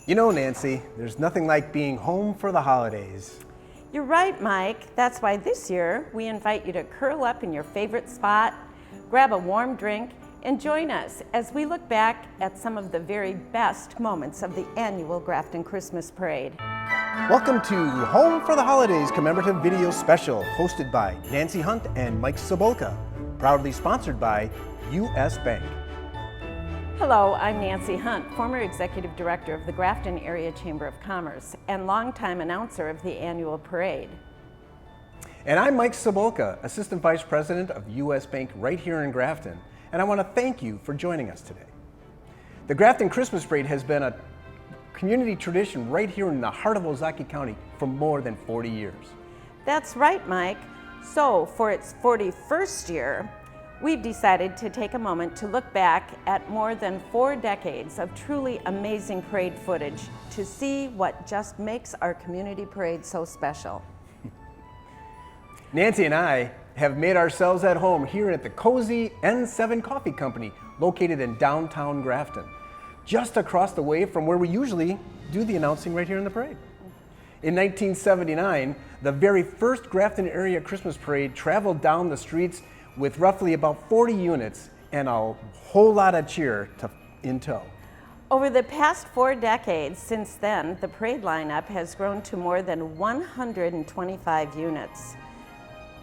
You know, Nancy, there's nothing like being home for the holidays. You're right, Mike. That's why this year we invite you to curl up in your favorite spot, grab a warm drink, and join us as we look back at some of the very best moments of the annual Grafton Christmas Parade. Welcome to Home for the Holidays Commemorative Video Special, hosted by Nancy Hundt and Mike Cibulka, proudly sponsored by U.S. Bank. Hello, I'm Nancy Hundt, former Executive Director of the Grafton Area Chamber of Commerce and longtime announcer of the annual parade. And I'm Mike Cibulka, Assistant Vice President of U.S. Bank right here in Grafton, and I want to thank you for joining us today. The Grafton Christmas Parade has been a community tradition right here in the heart of Ozaukee County for more than 40 years. That's right, Mike. So, for its 41st year, we've decided to take a moment to look back at more than 4 decades of truly amazing parade footage to see what just makes our community parade so special. Nancy and I have made ourselves at home here at the cozy NSeven Coffee Company located in downtown Grafton, just across the way from where we usually do the announcing right here in the parade. In 1979, the very first Grafton area Christmas parade traveled down the streets with roughly about 40 units and a whole lot of cheer in tow. Over the past 4 decades since then, the parade lineup has grown to more than 125 units.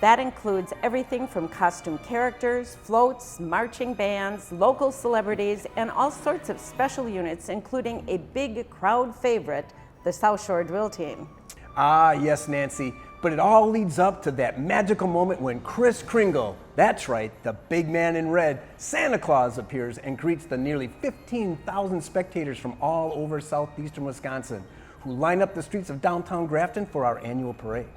That includes everything from costume characters, floats, marching bands, local celebrities, and all sorts of special units, including a big crowd favorite, the South Shore Drill Team. Ah, yes, Nancy, but it all leads up to that magical moment when Kris Kringle, that's right, the big man in red, Santa Claus, appears and greets the nearly 15,000 spectators from all over southeastern Wisconsin who line up the streets of downtown Grafton for our annual parade.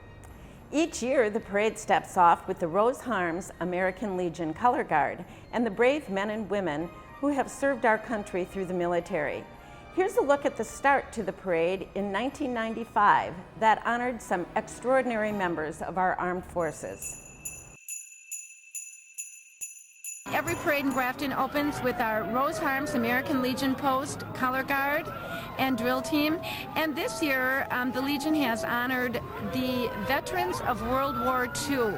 Each year, the parade steps off with the Bryan Harms American Legion Color Guard and the brave men and women who have served our country through the military. Here's a look at the start to the parade in 1995 that honored some extraordinary members of our armed forces. Every parade in Grafton opens with our Bryan Harms American Legion Post, Color Guard, and Drill Team. And this year, the Legion has honored the veterans of World War II,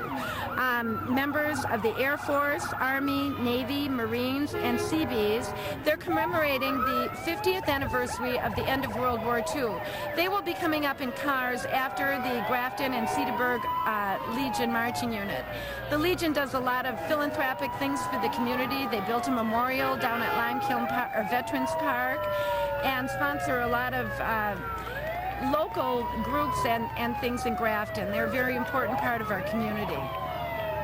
members of the Air Force, Army, Navy, Marines, and Seabees. They're commemorating the 50th anniversary of the end of World War II. They will be coming up in cars after the Grafton and Cedarburg Legion marching unit. The Legion does a lot of philanthropic things for the community. They built a memorial down at Limekiln Veterans Park and sponsor a lot of local groups and things in Grafton. They're a very important part of our community.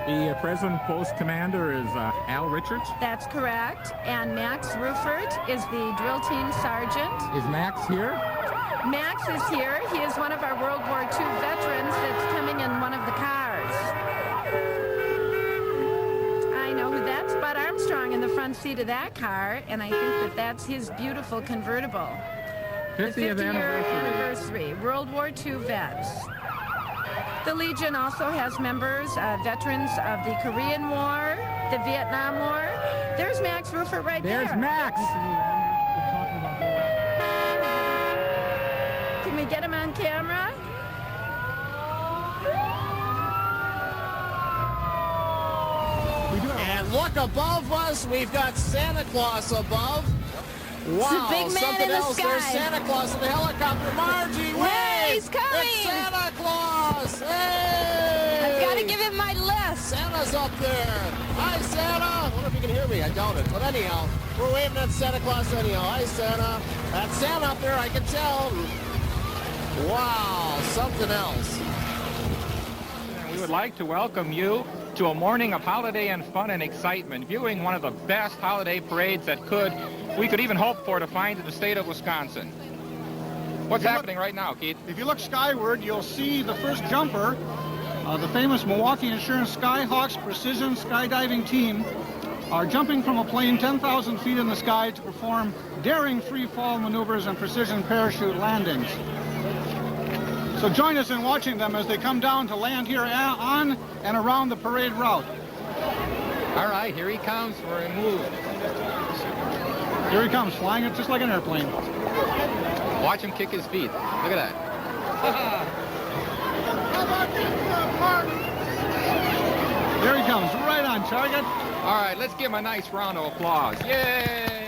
The present post commander is Al Richards. That's correct. And Max Ruffert is the drill team sergeant. Is Max here? Max is here. He is one of our World War II veterans that's coming in one of the cars. I know who that's Bud Armstrong in the front seat of that car, and I think that that's his beautiful convertible. 50th anniversary. World War II vets. The Legion also has members, veterans of the Korean War, the Vietnam War. There's Max Ruffert right there. There's Max. Can we get him on camera? And look above us, we've got Santa Claus above. Wow, it's a big man something in the else. sky. There's Santa Claus in the helicopter. Marji, wave! Hey, he's coming! It's Santa Claus! Hey! I've got to give him my lift. Santa's up there. Hi, Santa. I wonder if you can hear me. I doubt it. But anyhow, we're waving at Santa Claus anyhow. Hi, Santa. That's Santa up there, I can tell. Wow, something else. We would like to welcome you to a morning of holiday and fun and excitement, viewing one of the best holiday parades that we could even hope for to find in the state of Wisconsin. What's happening right now, Keith? If you look skyward, you'll see the first jumper, the famous Milwaukee Insurance Skyhawks Precision Skydiving Team, are jumping from a plane 10,000 feet in the sky to perform daring free fall maneuvers and precision parachute landings. So join us in watching them as they come down to land here on and around the parade route. All right, here he comes for a move. Here he comes, flying it just like an airplane. Watch him kick his feet. Look at that. There he comes, right on target. All right, let's give him a nice round of applause. Yay!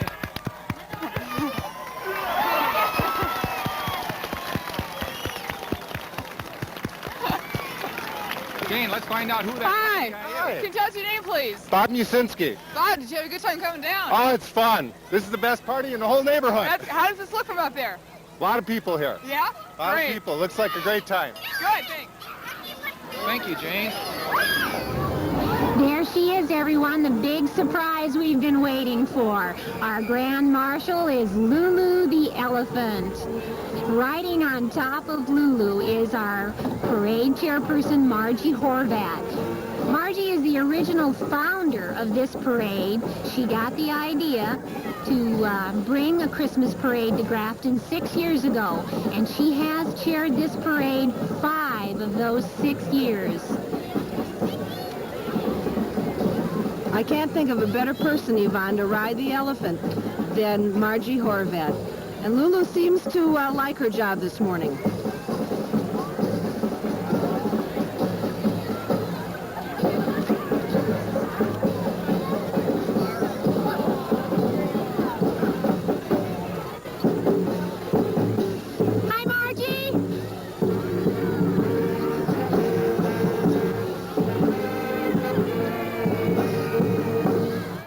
Jane, let's find out who that Hi. guy is. Can you tell us your name, please? Bob Musinski. God, did you have a good time coming down? Oh, it's fun. This is the best party in the whole neighborhood. How does this look from up there? A lot of people here. Yeah? A lot Great. of people. Looks like a great time. Good, thanks. Thank you, Jane. There she is, everyone, the big surprise we've been waiting for. Our Grand Marshal is Lulu the elephant. Riding on top of Lulu is our parade chairperson, Marji Horvat. Marji is the original founder of this parade. She got the idea to bring a Christmas parade to Grafton 6 years ago, and she has chaired this parade 5 of those 6 years. I can't think of a better person, Yvonne, to ride the elephant than Marji Horvat. And Lulu seems to like her job this morning. Hi, Marji!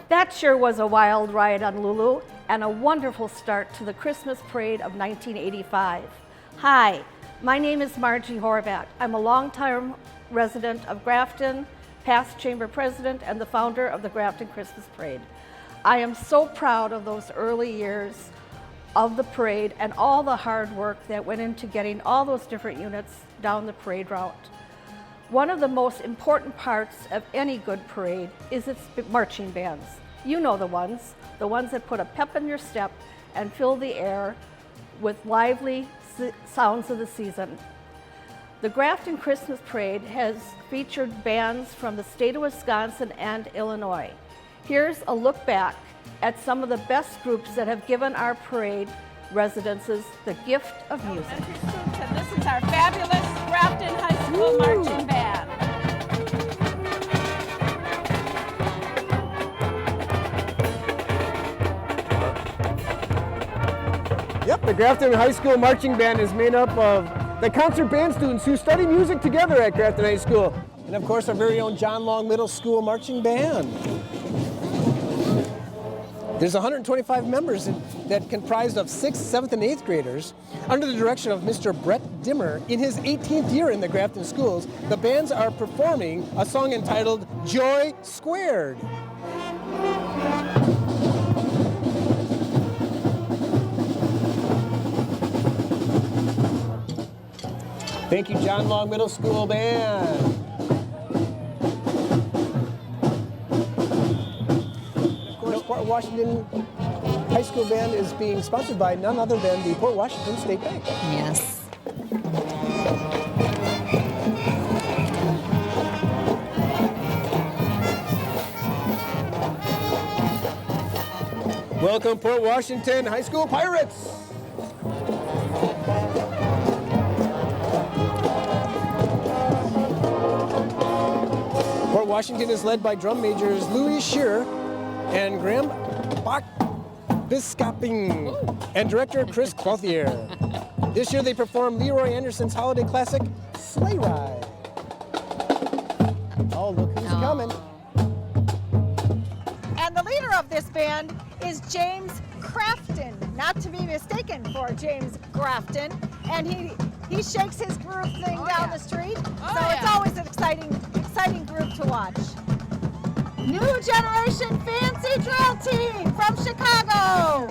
That sure was a wild ride on Lulu and a wonderful start to the Christmas parade of 1985. Hi, my name is Marji Horvat. I'm a longtime resident of Grafton, past chamber president, and the founder of the Grafton Christmas Parade. I am so proud of those early years of the parade and all the hard work that went into getting all those different units down the parade route. One of the most important parts of any good parade is its marching bands. You know the ones that put a pep in your step and fill the air with lively sounds of the season. The Grafton Christmas Parade has featured bands from the state of Wisconsin and Illinois. Here's a look back at some of the best groups that have given our parade residences the gift of music. And this is our fabulous Grafton High School marching band. Yep, the Grafton High School Marching Band is made up of the concert band students who study music together at Grafton High School. And of course, our very own John Long Middle School Marching Band. There's 125 members that comprised of 6th, 7th, and 8th graders. Under the direction of Mr. Brett Dimmer, in his 18th year in the Grafton schools, the bands are performing a song entitled Joy Squared. Thank you, John Long Middle School Band. Of course, Port Washington High School Band is being sponsored by none other than the Port Washington State Bank. Yes. Welcome, Port Washington High School Pirates. Port Washington is led by drum majors Louis Shearer and Graham Bach-Biskoping and director Chris Clothier. This year they perform Leroy Anderson's holiday classic, Sleigh Ride. Oh, look who's coming. And the leader of this band is James Grafton, not to be mistaken for James Grafton. And he shakes his groove thing down the street. It's always an exciting group to watch. New Generation Fancy Drill Team from Chicago.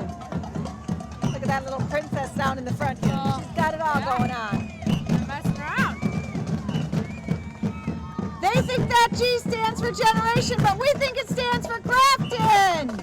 Look at that little princess down in the front here. She's got it all going on. Messing around. They think that G stands for generation, but we think it stands for Grafton.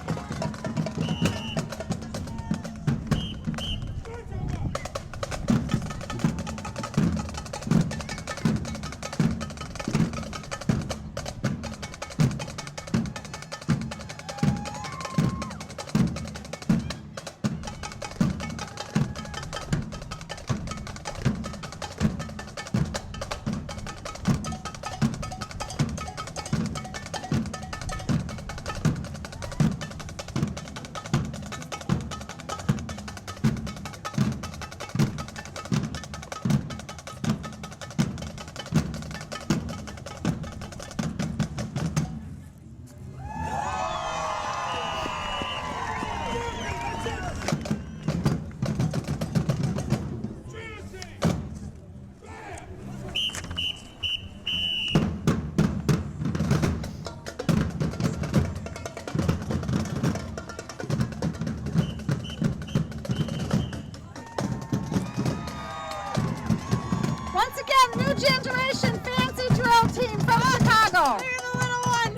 generation fancy drill team from Chicago. Look at the little one.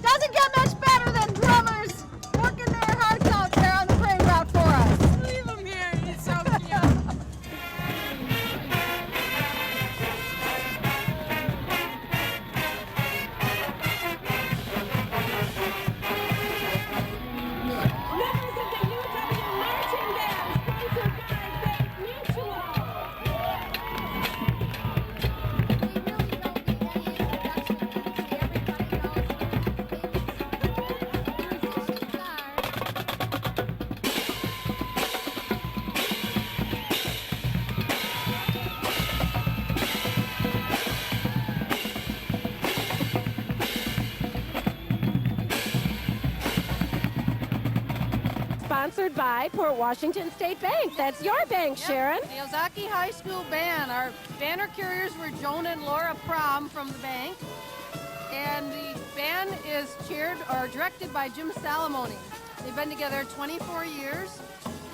Doesn't get much better than drummers working their hearts out there on the parade route for us. Leave him here. He's so cute. Sponsored by Port Washington State Bank. That's your bank, Sharon. The Ozaki High School band. Our banner carriers were Joan and Laura Prom from the bank. And the band is chaired or directed by Jim Salamone. They've been together 24 years.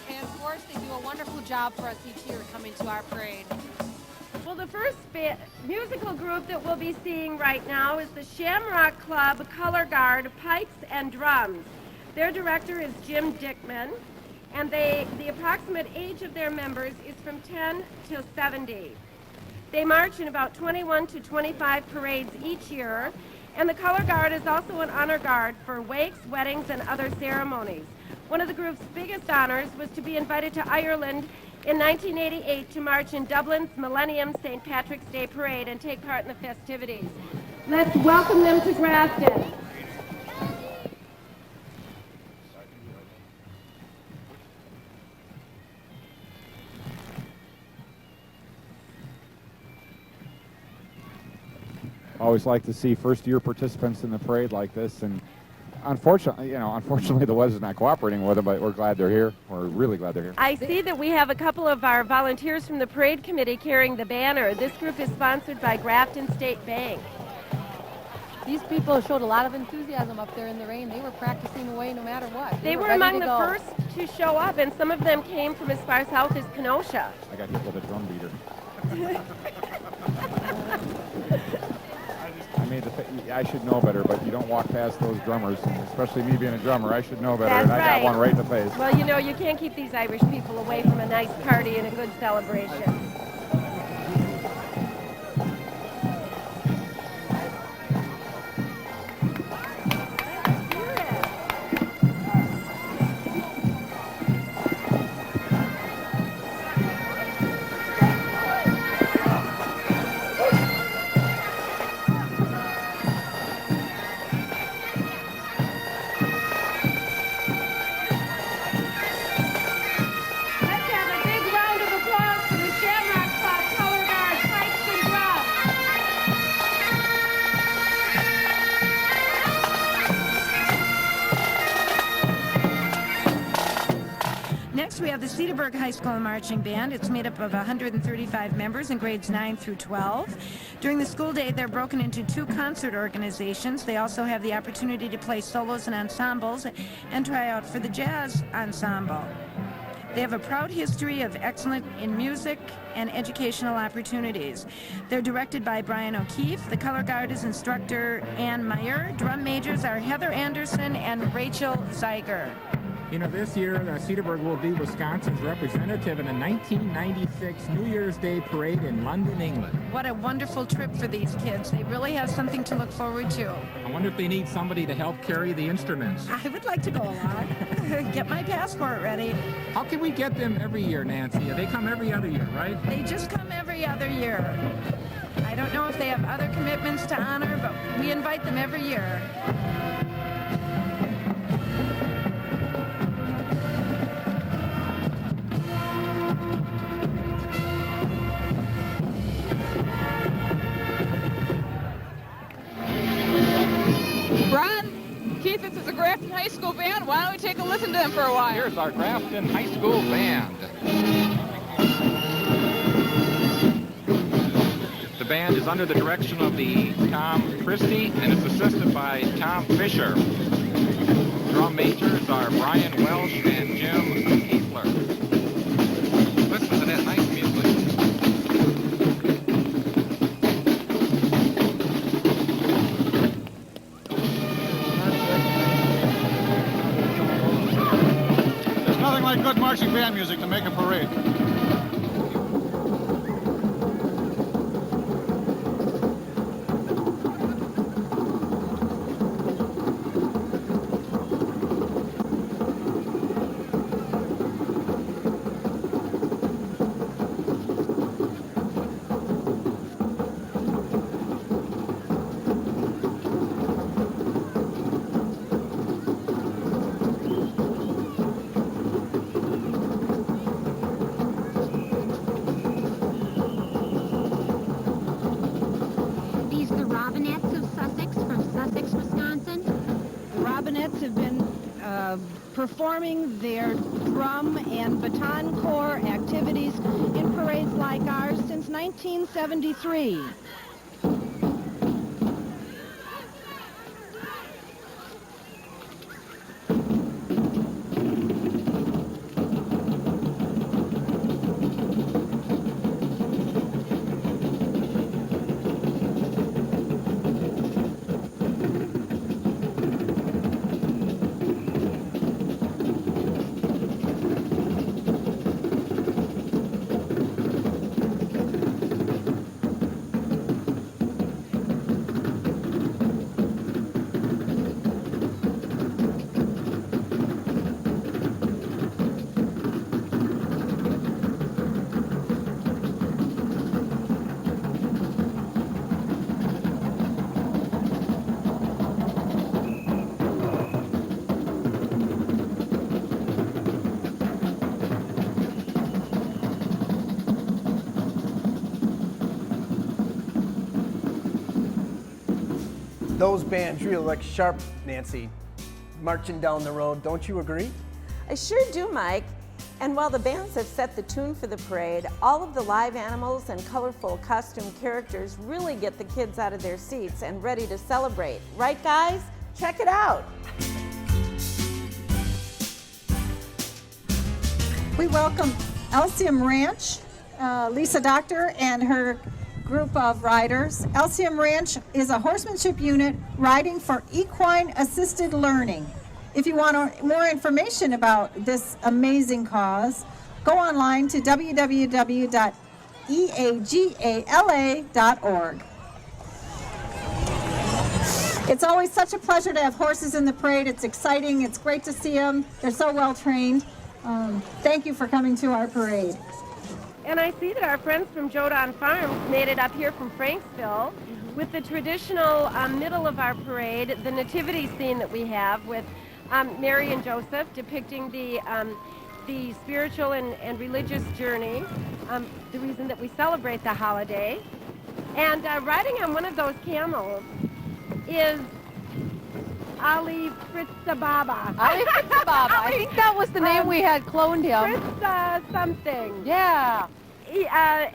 And of course, they do a wonderful job for us each year coming to our parade. Well, the first musical group that we'll be seeing right now is the Shamrock Club Color Guard Pipes and Drums. Their director is Jim Dickman, and the approximate age of their members is from 10 to 70. They march in about 21 to 25 parades each year, and the Color Guard is also an honor guard for wakes, weddings, and other ceremonies. One of the group's biggest honors was to be invited to Ireland in 1988 to march in Dublin's Millennium St. Patrick's Day Parade and take part in the festivities. Let's welcome them to Grafton. Always like to see first-year participants in the parade like this, and unfortunately the weather's not cooperating with them, but we're glad they're here. We're really glad they're here. I see that we have a couple of our volunteers from the parade committee carrying the banner. This group is sponsored by Grafton State Bank. These people showed a lot of enthusiasm up there in the rain. They were practicing away no matter what. They were among the first to show up, and some of them came from as far south as Kenosha. I got hit with a drum beater. I should know better, but you don't walk past those drummers, and especially me being a drummer, I should know better. That's and I right. got one right in the face. Well, you know, you can't keep these Irish people away from a nice party and a good celebration. We have the Cibulka High School Marching Band. It's made up of 135 members in grades 9 through 12. During the school day, they're broken into 2 concert organizations. They also have the opportunity to play solos and ensembles and try out for the jazz ensemble. They have a proud history of excellence in music and educational opportunities. They're directed by Brian O'Keefe. The color guard is instructor Ann Meyer. Drum majors are Heather Anderson and Rachel Zeiger. You know, this year, Cedarbird will be Wisconsin's representative in a 1996 New Year's Day parade in London, England. What a wonderful trip for these kids. They really have something to look forward to. I wonder if they need somebody to help carry the instruments. I would like to go along. Get my passport ready. How can we get them every year, Nancy? They come every other year, right? They just come every other year. I don't know if they have other commitments to honor, but we invite them every year. Ron, Keith, this is a Grafton High School band. Why don't we take a listen to them for a while? Here's our Grafton High School band. The band is under the direction of the Tom Christie and is assisted by Tom Fisher. Drum majors are Brian Welsh and Jim Kiesler. Listen to that nice music. marching band music to make a parade. Performing their drum and baton corps activities in parades like ours since 1973. Those bands really look sharp, Nancy, marching down the road. Don't you agree? I sure do, Mike. And while the bands have set the tune for the parade, all of the live animals and colorful costume characters really get the kids out of their seats and ready to celebrate. Right, guys? Check it out. We welcome Elysium Ranch, Lisa Doctor and her group of riders. Elysium Ranch is a horsemanship unit riding for equine assisted learning. If you want more information about this amazing cause, go online to www.eagala.org. It's always such a pleasure to have horses in the parade. It's exciting. It's great to see them. They're so well trained. Thank you for coming to our parade. And I see that our friends from Jodon Farms made it up here from Franksville with the traditional middle of our parade, the nativity scene that we have with Mary and Joseph depicting the spiritual and religious journey, the reason that we celebrate the holiday. And riding on one of those camels is Ali Fritzababa. Ali Fritzababa. I think that was the name we had cloned him. Fritz something. Yeah.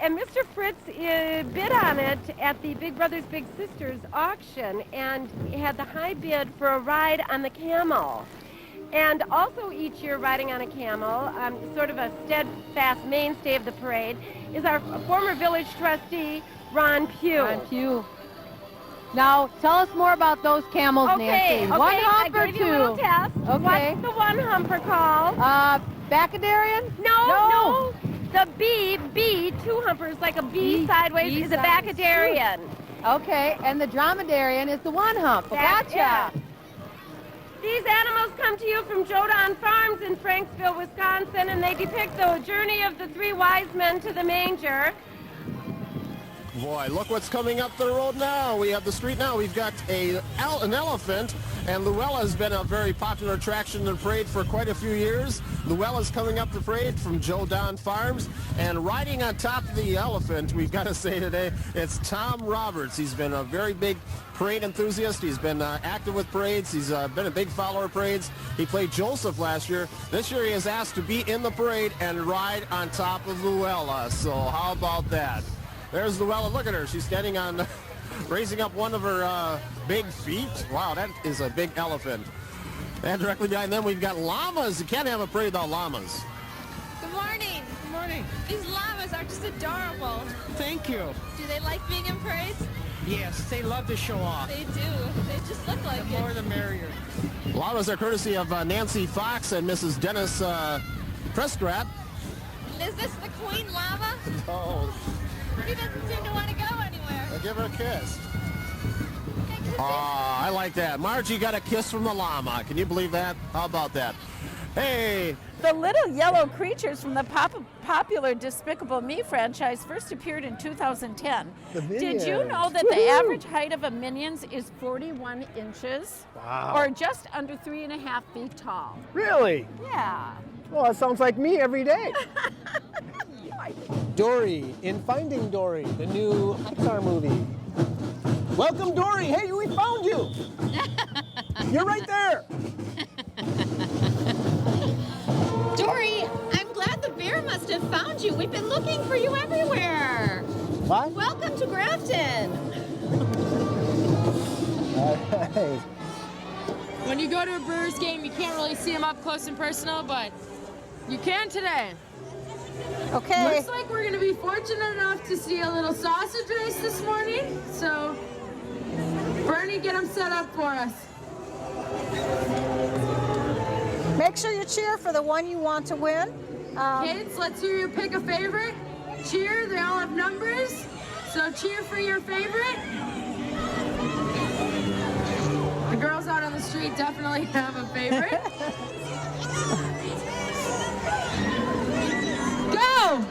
And Mr. Fritz bid on it at the Big Brothers Big Sisters auction and had the high bid for a ride on the camel. And also each year riding on a camel, sort of a steadfast mainstay of the parade, is our former village trustee, Ron Pugh. Ron Pugh. Now, tell us more about those camels, Nancy. Okay, one hump I or gave two? You a little test. Okay. What's the one humper called? Bacadarian? No. The B, two humpers, like a B sideways, is a Bacadarian. Okay, and the dromedarian is the one hump. Gotcha. It. These animals come to you from Jodon Farms in Franksville, Wisconsin, and they depict the journey of the three wise men to the manger. Boy, look what's coming up the road now. We have the street now. We've got an elephant, and Luella has been a very popular attraction in the parade for quite a few years. Luella's coming up the parade from Jodon Farms, and riding on top of the elephant, we've got to say today, it's Tom Roberts. He's been a very big parade enthusiast. He's been active with parades. He's been a big follower of parades. He played Joseph last year. This year he is asked to be in the parade and ride on top of Luella. So how about that? There's Luella. Look at her. She's standing on, raising up one of her big feet. Wow, that is a big elephant. And directly behind them, we've got llamas. You can't have a parade without llamas. Good morning. Good morning. These llamas are just adorable. Thank you. Do they like being in parades? Yes, they love to show off. They do. They just look like The more the merrier. Llamas are courtesy of Nancy Fox and Mrs. Dennis Press grab. Is this the Queen Llama? No. He doesn't seem to want to go anywhere. Now give her a kiss. Oh, I like that. Margie got a kiss from the llama. Can you believe that? How about that? Hey. The little yellow creatures from the popular Despicable Me franchise first appeared in 2010. Did you know that the average height of a Minions is 41 inches? Wow. Or just under 3.5 feet tall? Really? Yeah. Well, that sounds like me every day. Dory in Finding Dory, the new Pixar movie. Welcome, Dory. Hey, we found you. You're right there. Dory, I'm glad the bear must have found you. We've been looking for you everywhere. What? Welcome to Grafton. Hey. When you go to a Brewers game, you can't really see them up close and personal, but you can today. Okay. Looks like we're going to be fortunate enough to see a little sausage race this morning. So, Bernie, get them set up for us. Make sure you cheer for the one you want to win. Kids, let's hear you pick a favorite. Cheer, they all have numbers. So cheer for your favorite. The girls out on the street definitely have a favorite. Go!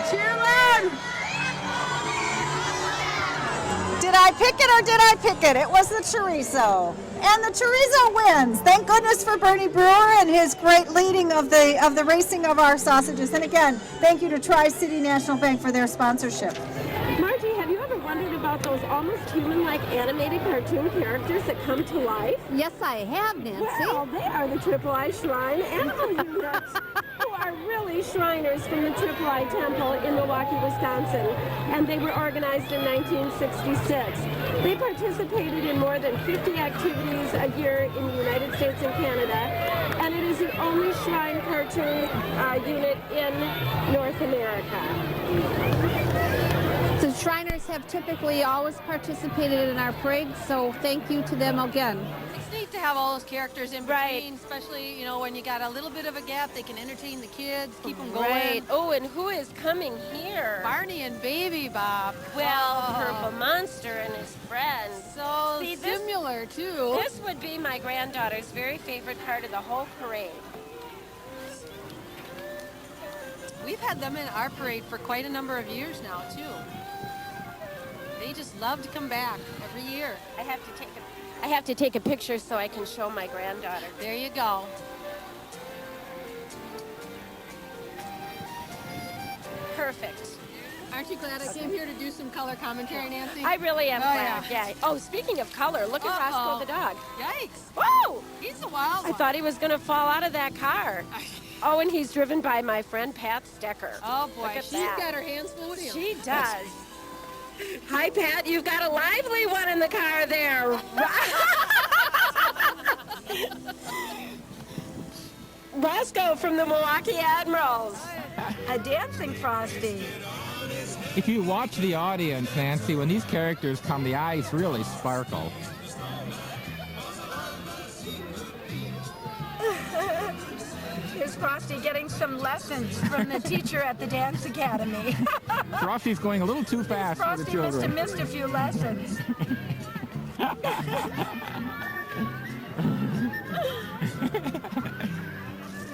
Cheer loud! Did I pick it or did I pick it? It was the chorizo. And the chorizo wins. Thank goodness for Bernie Brewer and his great leading of the racing of our sausages. And again, thank you to Tri-City National Bank for their sponsorship. Margie, have you ever wondered about those almost human-like animated cartoon characters that come to life? Yes, I have, Nancy. Well, they are the Triple I Shrine animal units, who are really Shriners from the Triple I Temple in Milwaukee, Wisconsin, and they were organized in 1966. They participated in more than 50 activities a year in the United States and Canada, and it is the only Shrine cartoon unit in North America. The Shriners have typically always participated in our parades, so thank you to them again. It's neat to have all those characters in between, especially, you know, when you got a little bit of a gap, they can entertain the kids, keep them going. Right. Oh, and who is coming here? Barney and Baby Bop. Well, Purple Monster and his friends. So See, similar, too. This would be my granddaughter's very favorite part of the whole parade. We've had them in our parade for quite a number of years now, too. They just love to come back every year. I have to take a picture so I can show my granddaughter. There you go. Perfect. Aren't you glad I came here to do some color commentary, Nancy? I really am glad. Yeah. Oh, speaking of color, look at Roscoe the dog. Yikes. Whoa! He's a wild one. I thought he was going to fall out of that car. Oh, and he's driven by my friend Pat Stecker. Oh, boy. Look at She's that. got her hands full with him. She does. Hi, Pat. You've got a lively one in the car there. Roscoe from the Milwaukee Admirals. A dancing Frosty. If you watch the audience, Nancy, when these characters come, the eyes really sparkle. Here's Frosty getting some lessons from the teacher at the dance academy. Frosty's going a little too fast for the Frosty children. must have missed a few lessons.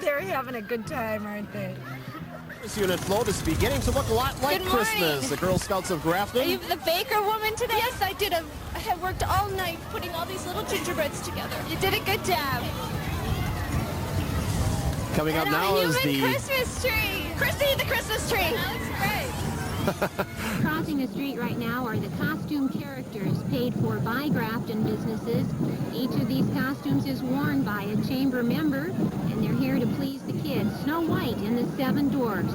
They're having a good time, aren't they? This unit float is beginning to look a lot like Good morning. Christmas. The Girl Scouts of Grafton. Are you the baker woman today? Yes, I did. I had worked all night putting all these little gingerbreads together. You did a good job. Coming up now is the Christmas tree. Chrissy, the Christmas tree. That looks great. Crossing the street right now are the costume characters paid for by Grafton businesses. Each of these costumes is worn by a chamber member, and they're here to please the kids. Snow White and the Seven Dwarfs.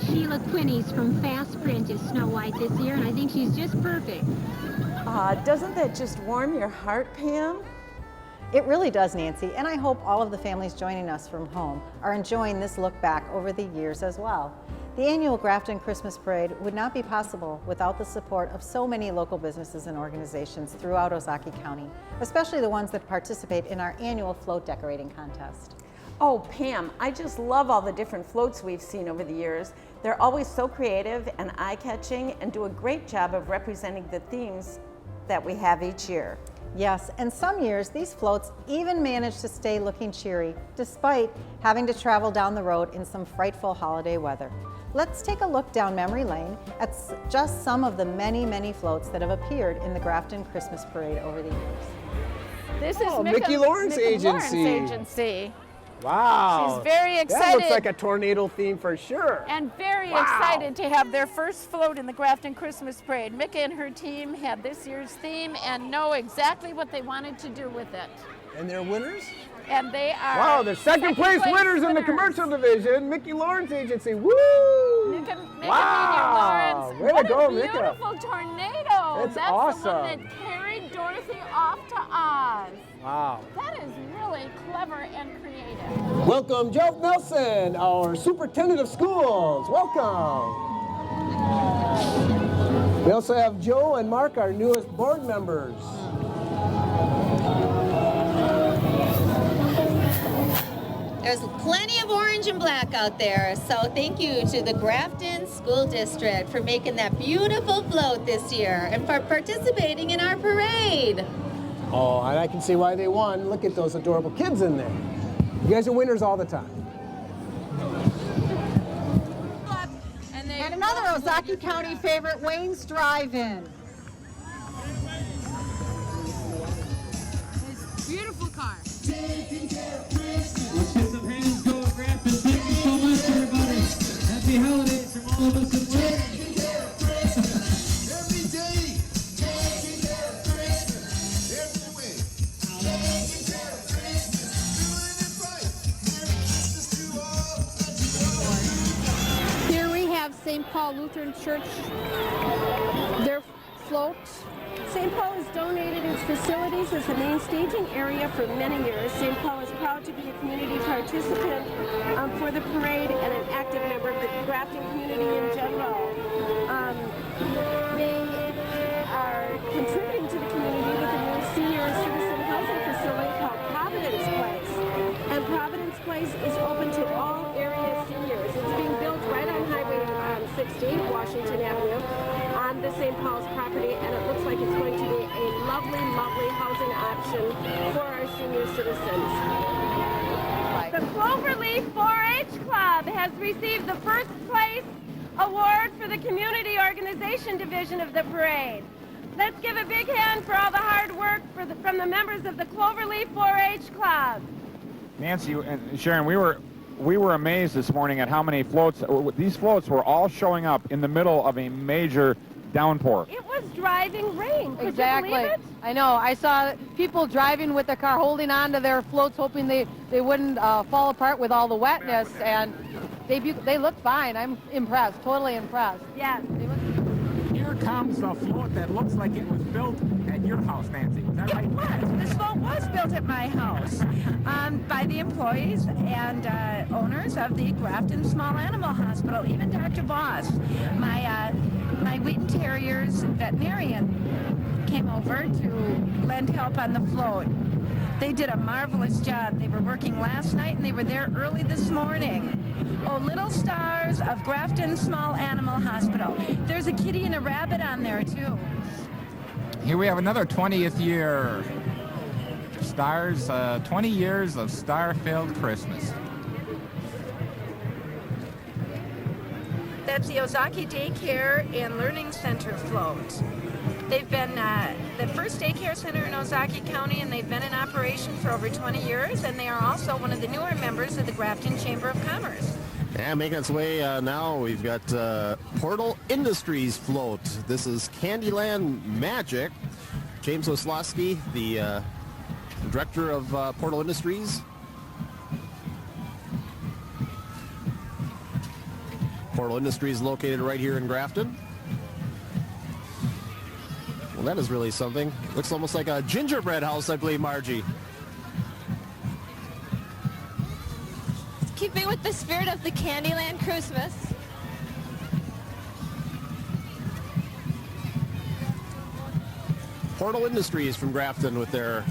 Sheila Quinney's from Fast Print is Snow White this year, and I think she's just perfect. Doesn't that just warm your heart, Pam? It really does, Nancy, and I hope all of the families joining us from home are enjoying this look back over the years as well. The annual Grafton Christmas Parade would not be possible without the support of so many local businesses and organizations throughout Ozaukee County, especially the ones that participate in our annual float decorating contest. Oh, Pam, I just love all the different floats we've seen over the years. They're always so creative and eye-catching and do a great job of representing the themes that we have each year. Yes, and some years these floats even manage to stay looking cheery despite having to travel down the road in some frightful holiday weather. Let's take a look down memory lane at just some of the many, many floats that have appeared in the Grafton Christmas Parade over the years. This is Mickey Lawrence Agency. Wow. She's very excited. That looks like a tornado theme for sure. And very excited to have their first float in the Grafton Christmas Parade. Mickey and her team had this year's theme and know exactly what they wanted to do with it. And they're winners? And they are wow, the second place winners in the commercial division, Mickey Lawrence Agency. Woo! Wow! Way to go, Mickey. What a beautiful tornado. That's awesome. The one that carried Dorothy off to Oz. Wow. That is really clever and creative. Welcome, Jeff Nelson, our superintendent of schools. Welcome. We also have Joe and Mark, our newest board members. There's plenty of orange and black out there, so thank you to the Grafton School District for making that beautiful float this year and for participating in our parade. Oh, and I can see why they won. Look at those adorable kids in there. You guys are winners all the time. And another Ozaukee County favorite, Wayne's Drive-In. Beautiful car. Let's get some hands going, Grafton. Thank you so much, everybody. Happy holidays from all of us at work. Every day, taking care of Christmas. Every week, taking care of Christmas. Doing it right. Merry Christmas to all. Here we have St. Paul Lutheran Church, their float. St. Paul has donated its facilities as the main staging area for many years. St. Paul is proud to be a community participant for the parade and an active member of the Grafton community in general. They are contributing to the community with a new senior citizen housing facility called Providence Place. And Providence Place is open to all area seniors. It's being built right on Highway 60, Washington Avenue, on the St. Paul's property, and it looks like it's going to be a lovely, lovely housing option for our senior citizens. The Cloverleaf 4-H Club has received the first place award for the Community Organization Division of the parade. Let's give a big hand for all the hard work from the members of the Cloverleaf 4-H Club. Nancy and Sharon, we were amazed this morning at how many floats. These floats were all showing up in the middle of a major downpour. It was driving rain. Could Exactly. you believe it? I know. I saw people driving with their car holding on to their floats, hoping they wouldn't fall apart with all the wetness, and they look fine. I'm impressed, totally impressed. Yes. Here comes a float that looks like it was built at your house, Nancy. Is that right? It was. This float was built at my house by the employees and owners of the Grafton Small Animal Hospital, even Dr. Boss. My Wheaton Terrier's veterinarian came over to lend help on the float. They did a marvelous job. They were working last night and they were there early this morning. Oh, little stars of Grafton Small Animal Hospital. There's a kitty and a rabbit on there too. Here we have another 20th year. Stars, 20 years of star-filled Christmas. That's the Ozaukee Daycare and Learning Center float. They've been the first daycare center in Ozaukee County, and they've been in operation for over 20 years, and they are also one of the newer members of the Grafton Chamber of Commerce. And making its way now, we've got Portal Industries float. This is Candyland Magic. James Oslowski, the director of Portal Industries. Portal Industries located right here in Grafton. Well, that is really something. Looks almost like a gingerbread house, I believe, Margie. Keeping with the spirit of the Candyland Christmas, Portal Industries from Grafton with their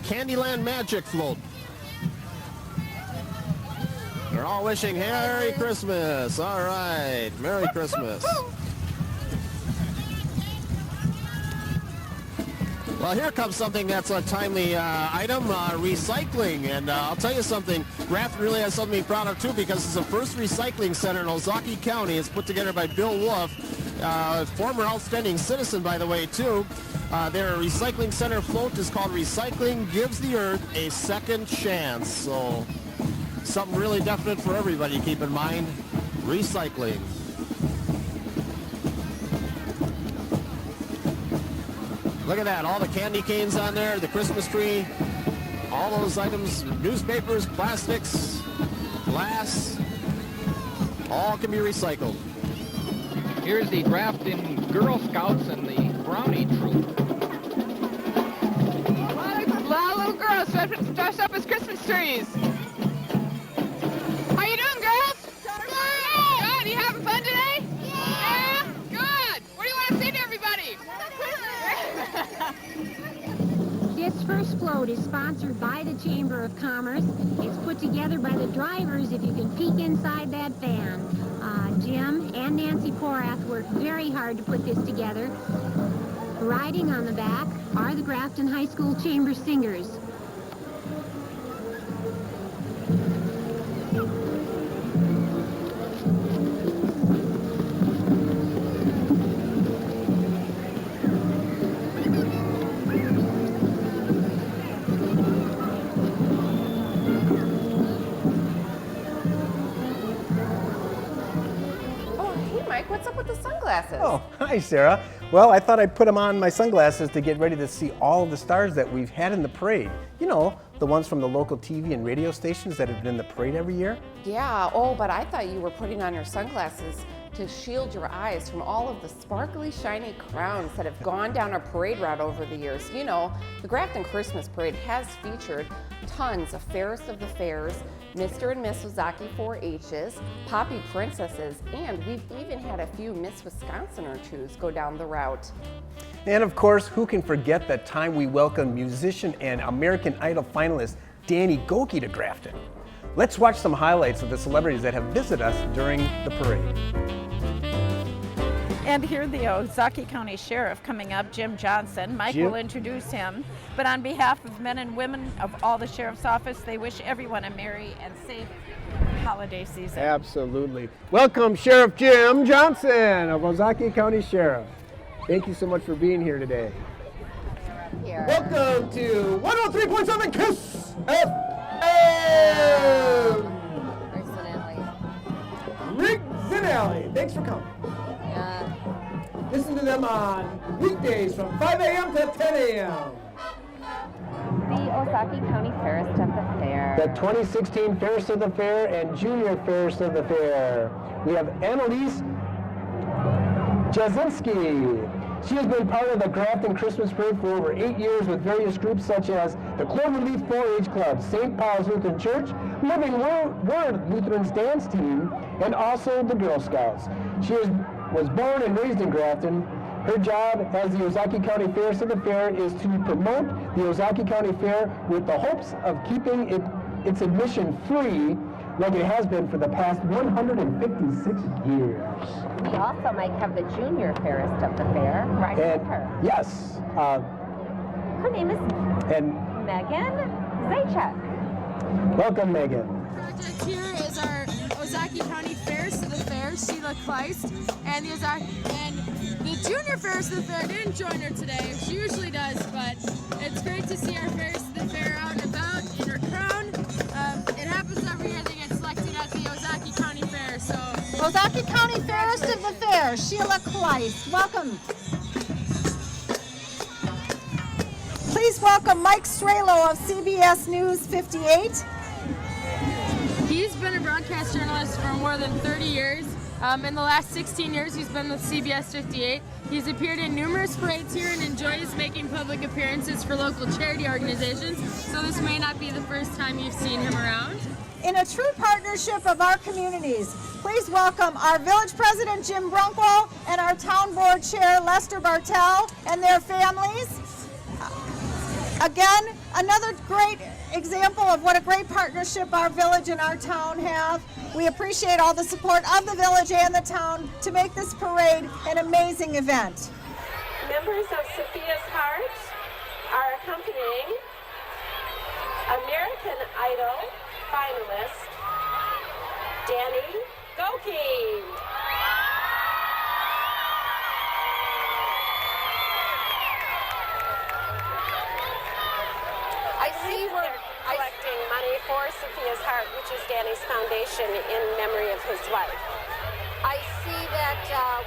Candyland Magic float. They're all wishing Merry Christmas. All right, Merry Christmas. Well, here comes something that's a timely item, recycling. And I'll tell you something, Grafton really has something to be proud of, too, because it's the first recycling center in Ozaukee County. It's put together by Bill Wolf, former outstanding citizen, by the way, too. Their recycling center float is called Recycling Gives the Earth a Second Chance. So something really definite for everybody to keep in mind, recycling. Look at that, all the candy canes on there, the Christmas tree, all those items, newspapers, plastics, glass, all can be recycled. Here's the Grafton Girl Scouts and the Brownie Troop. A lot of little girls dressed up as Christmas trees. How you doing, girls? Good. You having fun today? Yeah. Good. What do you want to say to everybody? This first float is sponsored by the Chamber of Commerce. It's put together by the drivers, if you can peek inside that van. Jim and Nancy Porath worked very hard to put this together. Riding on the back are the Grafton High School Chamber Singers. What's up with the sunglasses? Oh, hi, Sarah. Well, I thought I'd put them on my sunglasses to get ready to see all of the stars that we've had in the parade. You know, the ones from the local TV and radio stations that have been in the parade every year. Yeah, oh, but I thought you were putting on your sunglasses to shield your eyes from all of the sparkly, shiny crowns that have gone down our parade route over the years. You know, the Grafton Christmas Parade has featured tons of fairest of the fairs, Mr. and Miss Ozaukee 4-H's, Poppy Princesses, and we've even had a few Miss Wisconsin or twos go down the route. And of course, who can forget that time we welcomed musician and American Idol finalist Danny Goki to Grafton? Let's watch some highlights of the celebrities that have visited us during the parade. And here the Ozaukee County Sheriff coming up, Jim Johnson. Mike will introduce him. But on behalf of men and women of all the Sheriff's Office, they wish everyone a merry and safe holiday season. Absolutely. Welcome, Sheriff Jim Johnson of Ozaukee County Sheriff. Thank you so much for being here today. Here. Welcome to 103.7 KISS FM! Riggs and Alley. Thanks for coming. Listen to them on weekdays from 5 a.m. to 10 a.m. The Ozaukee County Fairest of the Fair. The 2016 Fairest of the Fair and Junior Fairest of the Fair. We have Annalise Jasinski. She has been part of the Grafton Christmas Parade for over 8 years with various groups such as the Cloverleaf 4-H Club, St. Paul's Lutheran Church, Living Word Lutheran's Dance Team, and also the Girl Scouts. She was born and raised in Grafton. Her job as the Ozaukee County Fairest of the Fair is to promote the Ozaukee County Fair with the hopes of keeping its admission free like it has been for the past 156 years. We also might have the Junior Fairest of the Fair right with her. Yes. Her name is Megan Zajac. Welcome, Megan. Project here is our Ozaukee County Fairest of the Fair, Sheila Kleist, and the Junior Fairest of the Fair didn't join her today. She usually does, but it's great to see our Fairest of the Fair out and about in her crown. It happens every year they get selected at the Ozaukee County Fair, so. Ozaukee County Fairest of the Fair, Sheila Kleist. Welcome. Please welcome Mike Strelo of CBS News 58. He's been a broadcast journalist for more than 30 years. In the last 16 years, he's been with CBS 58. He's appeared in numerous parades here and enjoys making public appearances for local charity organizations. So this may not be the first time you've seen him around. in a true partnership of our communities. Please welcome our village president, Jim Brunkwell, and our town board chair, Lester Bartell, and their families. Again, another great example of what a great partnership our village and our town have. We appreciate all the support of the village and the town to make this parade an amazing event. Members of Sophia's Heart are accompanying American Idol finalist Danny Gokind. I see we're collecting money for Sophia's Heart, which is Danny's foundation in memory of his wife. I see that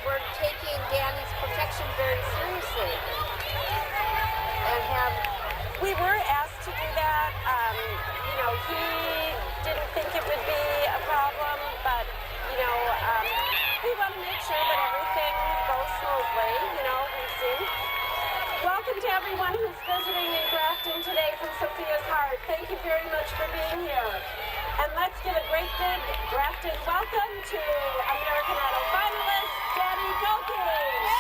we're taking Danny's protection very seriously. And we were asked to do that. You know, he didn't think it would be a problem, but, you know, we want to make sure that everything goes smoothly. You know, we've seen. Welcome to everyone who's visiting in Grafton today from Sophia's Heart. Thank you very much for being here. And let's give a great big Grafton welcome to American Idol finalist Danny Gokind.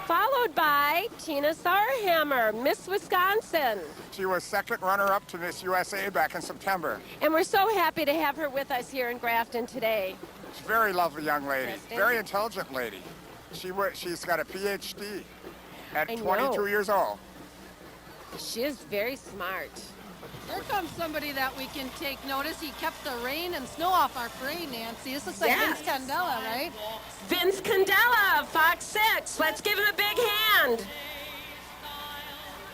Followed by Tina Sarhammer, Miss Wisconsin. She was second runner-up to Miss USA back in September. And we're so happy to have her with us here in Grafton today. She's a very lovely young lady, very intelligent lady. She's got a PhD at 22 years old. She is very smart. Here comes somebody that we can take notice. He kept the rain and snow off our parade, Nancy. This looks like Vince Candela, right? Vince Candela, Fox 6. Let's give him a big hand.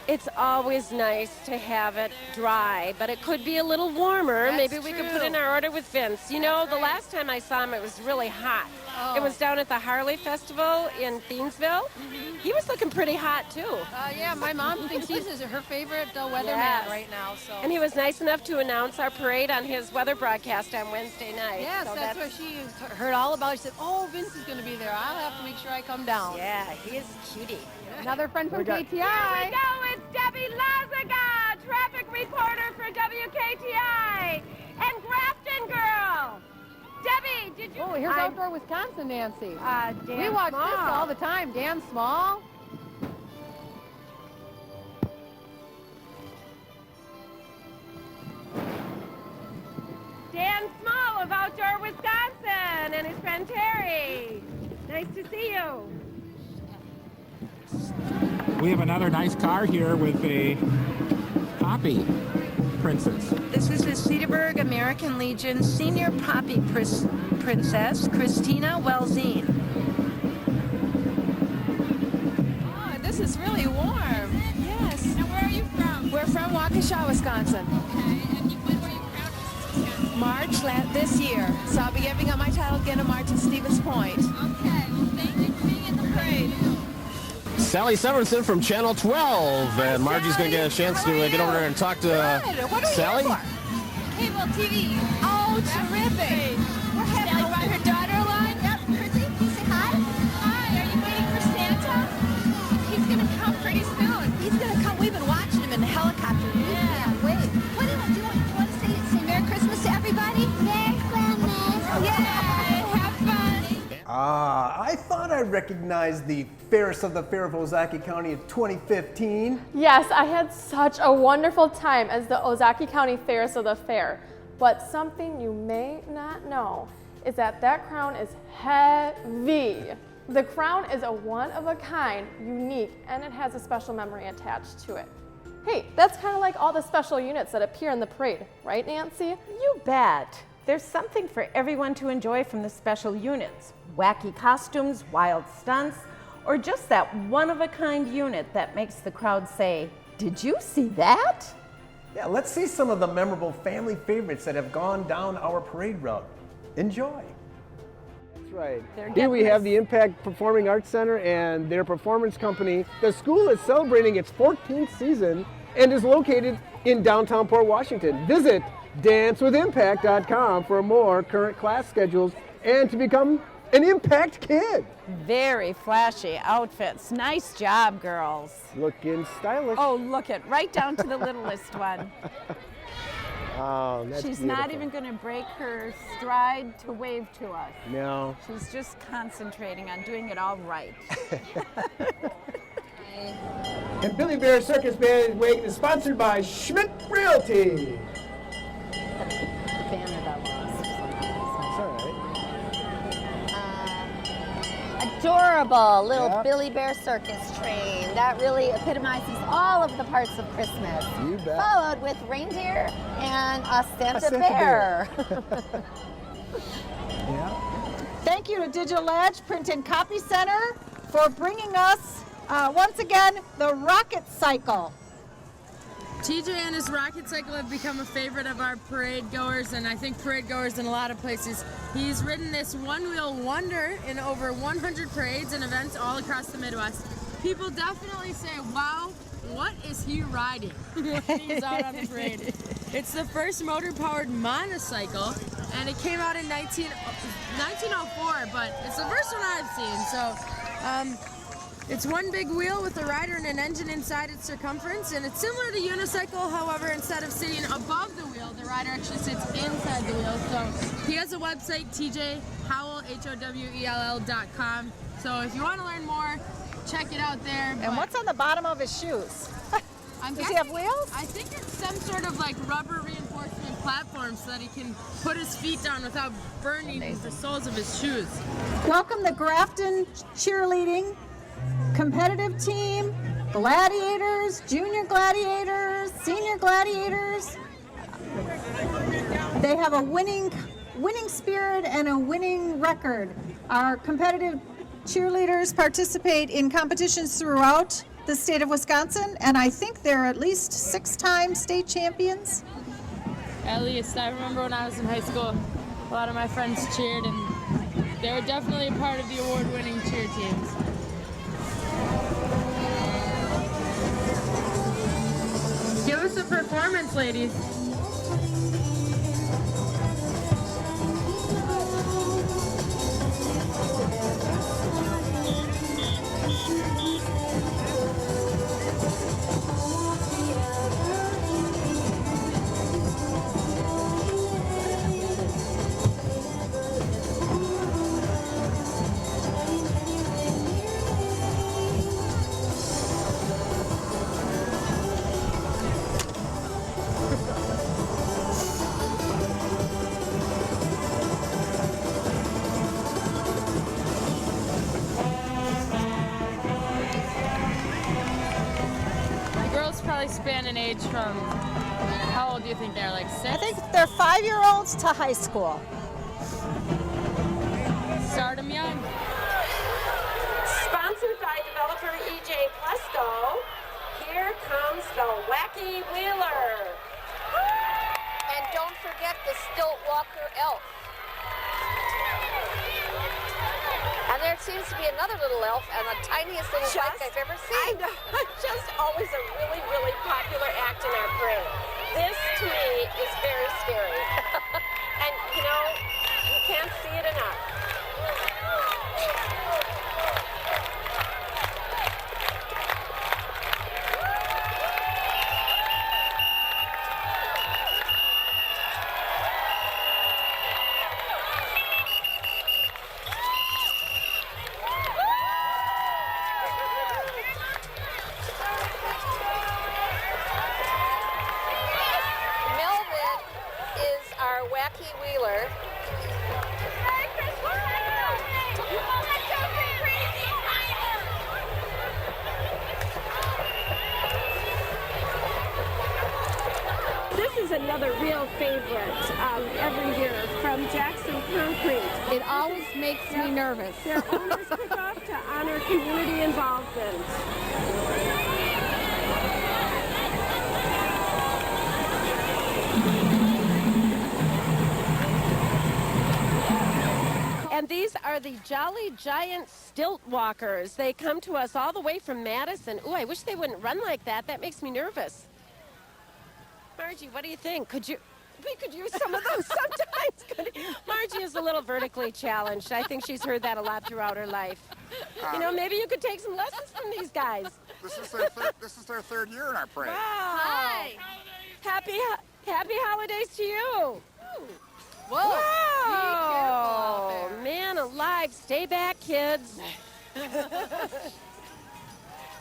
It's always nice to have it dry, but it could be a little warmer. That's Maybe we could put in our order with Vince. You know, the last time I saw him, it was really hot. Oh. It was down at the Harley Festival in Thiensville. He was looking pretty hot, too. Yeah, my mom thinks he's her favorite weatherman right now. So. And he was nice enough to announce our parade on his weather broadcast on Wednesday night. Yes, so that's what she heard all about. She said, oh, Vince is going to be there. I'll have to make sure I come down. Yeah, he is a cutie. Another friend from KTI. Here we go, it's Debbie Lazaga, traffic reporter for WKTI, and Grafton Girl. Debbie, did you... Oh, here's Outdoor Wisconsin, Nancy. Dan we watch Small. this all the time. Dan Small. Dan Small of Outdoor Wisconsin and his friend Terry. Nice to see you. We have another nice car here with a Poppy Princess. This is the Cedarburg American Legion Senior Poppy Princess, Christina Welzine. Oh, this is really warm. Yes. And where are you from? We're from Waukesha, Wisconsin. Okay, and when were you crowned Princess Wisconsin? March this year. So I'll be giving up my title again in March at Stevens Point. Okay, well thank you for being in the parade. Sally Severinson from Channel 12, and Margie's going to get a chance to get over there and talk to Sally. Cable TV. Oh, terrific. We're happy. Sally brought her daughter along. Yep, Chrissy, can you say hi? Hi, are you waiting for Santa? He's going to come pretty soon. He's going to come. We've been watching him in the helicopter. Yeah, wait. What do you want to say Merry Christmas to everybody? Merry Christmas. Yeah, have fun. I thought I recognized the fairest of the fair of Ozaukee County in 2015. Yes, I had such a wonderful time as the Ozaukee County Fairest of the Fair. But something you may not know is that crown is heavy. The crown is a one-of-a-kind, unique, and it has a special memory attached to it. Hey, that's kind of like all the special units that appear in the parade, right, Nancy? You bet. There's something for everyone to enjoy from the special units. Wacky costumes, wild stunts, or just that one-of-a-kind unit that makes the crowd say, "Did you see that?" Yeah, let's see some of the memorable family favorites that have gone down our parade route. Enjoy. That's right. Here we have the Impact Performing Arts Center and their performance company. The school is celebrating its 14th season and is located in downtown Port Washington. Visit dancewithimpact.com for more current class schedules and to become an Impact kid. Very flashy outfits. Nice job, girls. Looking stylish. Oh, look it, right down to the littlest one. Oh, that's She's beautiful. not even going to break her stride to wave to us. No. She's just concentrating on doing it all right. And Billy Bear Circus Band Wagon is sponsored by Schmidt Realty. Adorable little Billy Bear Circus train. That really epitomizes all of the parts of Christmas. You bet. Followed with reindeer and a Santa Santa bear. Yeah. Thank you to Digital Edge Print and Copy Center for bringing us, once again, the Rocket Cycle. TJ and his rocket cycle have become a favorite of our parade goers, and I think parade goers in a lot of places. He's ridden this one-wheel wonder in over 100 parades and events all across the Midwest. People definitely say, wow, what is he riding when he's out on the parade? It's the first motor-powered monocycle, and it came out in 1904, but it's the first one I've seen. So it's one big wheel with a rider and an engine inside its circumference, and it's similar to unicycle. However, instead of sitting above the wheel, the rider actually sits inside the wheel. So he has a website, TJ Howell.com. So if you want to learn more, check it out there. And what's on the bottom of his shoes? Does he have wheels? I think it's some sort of like rubber reinforcement platform so that he can put his feet down without burning the soles of his shoes. Welcome the Grafton cheerleading competitive team, gladiators, junior gladiators, senior gladiators. They have a winning spirit and a winning record. Our competitive cheerleaders participate in competitions throughout the state of Wisconsin, and I think they're at least 6-time state champions. At least. I remember when I was in high school, a lot of my friends cheered, and they were definitely a part of the award-winning cheer teams. Give us a performance, ladies. Span in age from, how old do you think they're, like 6? I think they're 5-year-olds to high school. Start them young. Sponsored by developer E.J. Plesto, here comes the Wacky Wheeler. And don't forget the Stilt Walker elf. And there seems to be another little elf and the tiniest little bike I've ever seen. I know, just always a really, really popular act in our parade. This, to me, is very scary. And, you know, you can't see it enough. Melvin is our Wacky Wheeler. another real favorite every year from Jackson Concrete. It always makes me nervous. Their owners kick off to honor community involvement. And these are the Jolly Giant Stilt Walkers. They come to us all the way from Madison. Ooh, I wish they wouldn't run like that. That makes me nervous. Marji, what do you think? We could use some of those sometimes. Marji is a little vertically challenged. I think she's heard that a lot throughout her life. You know, maybe you could take some lessons from these guys. This is their third year in our parade. Wow. Hi. Happy holidays to you. Whoa. Whoa. Be careful out there. Man alive. Stay back, kids.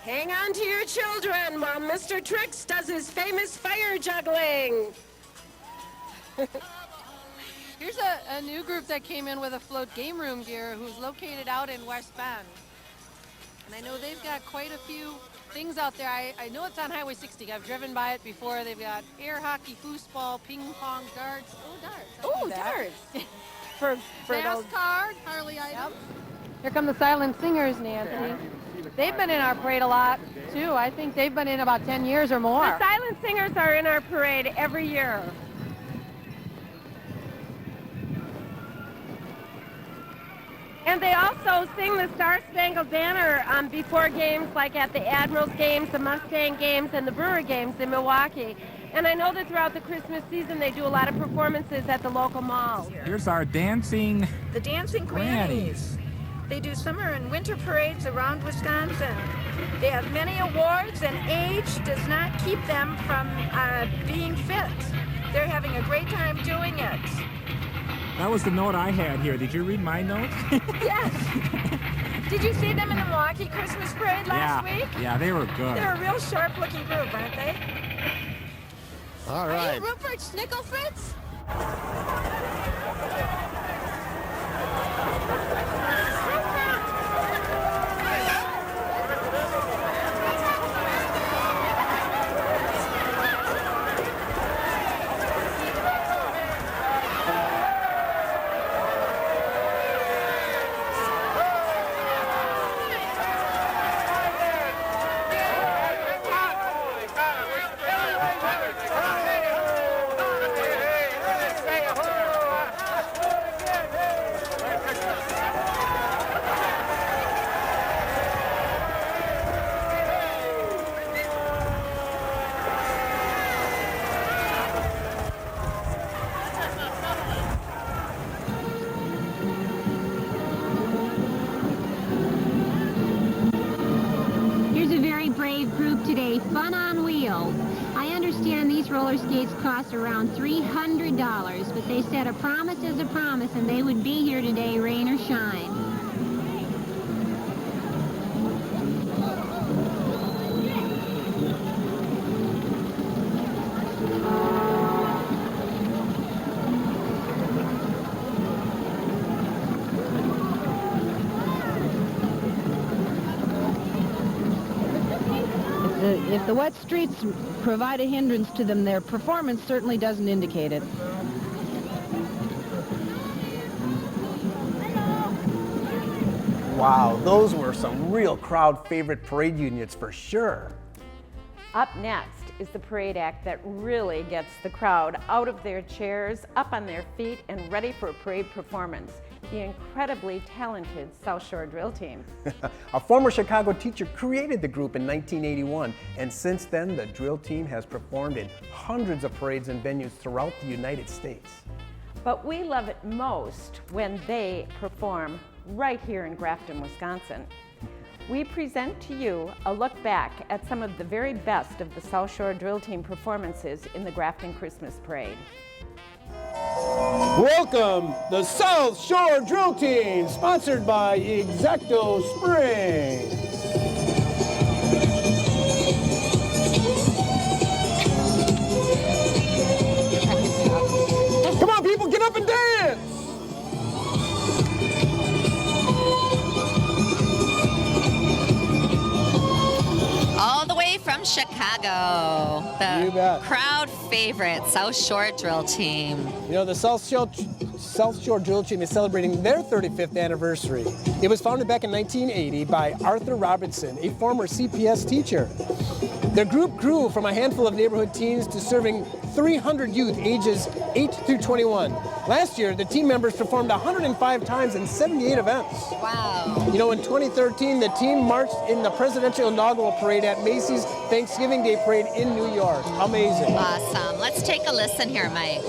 Hang on to your children while Mr. Trix does his famous fire juggling. Here's a new group that came in with a float game room gear who's located out in West Bend. And I know they've got quite a few things out there. I know it's on Highway 60. I've driven by it before. They've got air hockey, foosball, ping pong, darts. Oh, darts. Oh, darts. for NASCAR, Harley items. Here come the Silent Singers, Nancy. They've been in our parade a lot, too. I think they've been in about 10 years or more. The Silent Singers are in our parade every year. And they also sing the Star Spangled Banner before games, like at the Admirals games, the Mustang games, and the Brewer games in Milwaukee. And I know that throughout the Christmas season, they do a lot of performances at the local malls. Here's our dancing The Dancing Grannies. They do summer and winter parades around Wisconsin. They have many awards, and age does not keep them from being fit. They're having a great time doing it. That was the note I had here. Did you read my notes? Yes. Did you see them in the Milwaukee Christmas parade last week? Yeah, they were good. They're a real sharp-looking group, aren't they? All Are right. you Rupert Schnickelfritz? Today, Fun on Wheels. I understand these roller skates cost around $300, but they said a promise is a promise, and they would be here today, rain or shine. If the wet streets provide a hindrance to them, their performance certainly doesn't indicate it. Wow, those were some real crowd favorite parade units for sure. Up next is the parade act that really gets the crowd out of their chairs, up on their feet, and ready for a parade performance. The incredibly talented South Shore Drill Team. A former Chicago teacher created the group in 1981, and since then the drill team has performed in hundreds of parades and venues throughout the United States. But we love it most when they perform right here in Grafton, Wisconsin. We present to you a look back at some of the very best of the South Shore Drill Team performances in the Grafton Christmas Parade. Welcome, the South Shore Drill Team, sponsored by Exacto Spring. Come on, people, get up and dance! All the way from Chicago. You The bet. crowd favorite South Shore drill team. You know, the South Shore Drill Team is celebrating their 35th anniversary. It was founded back in 1980 by Arthur Robinson, a former CPS teacher. Their group grew from a handful of neighborhood teens to serving 300 youth ages 8 through 21. Last year, the team members performed 105 times in 78 events. Wow. You know, in 2013, the team marched in the presidential inaugural parade at Macy's Thanksgiving Day Parade in New York. Amazing. Awesome. Let's take a listen here, Mike.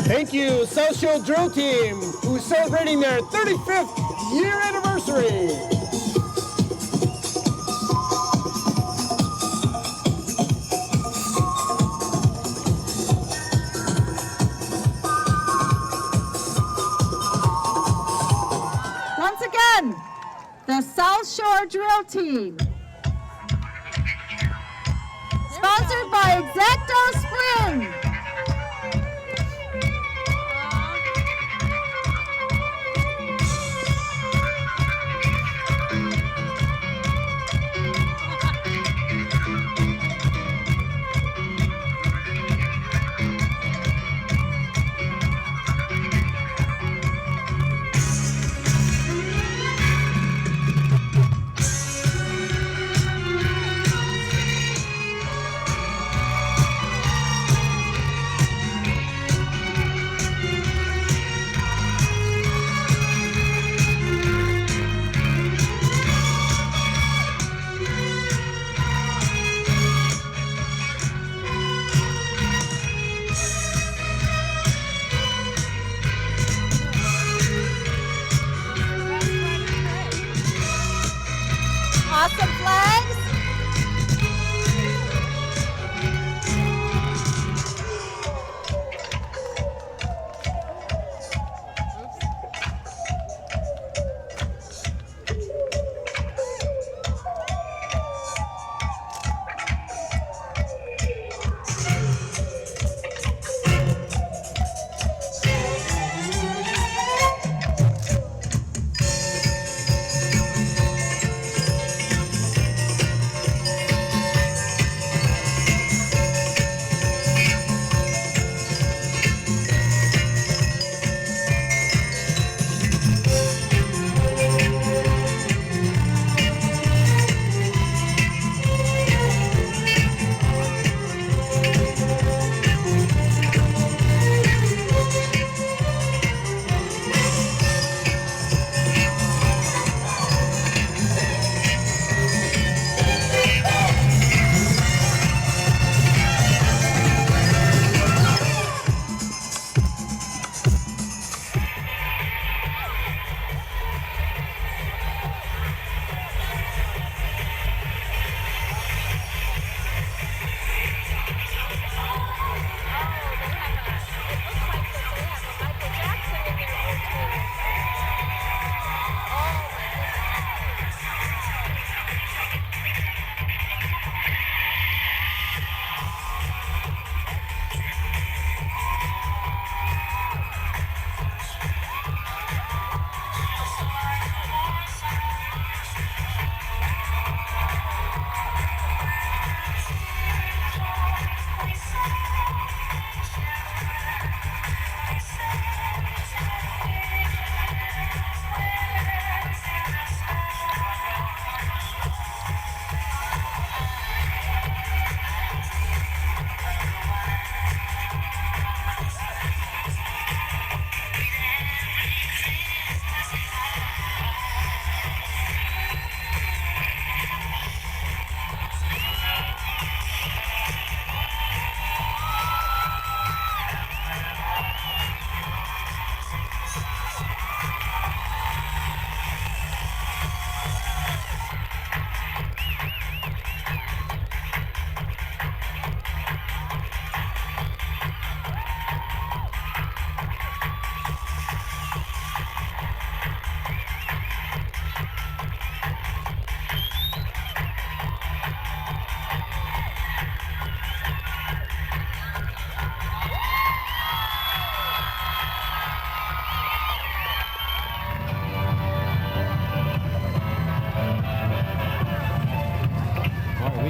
Thank you, South Shore Drill Team, who's celebrating their 35th year anniversary. Once again, the South Shore Drill Team. Sponsored by X-Acto Spring. Awesome flags.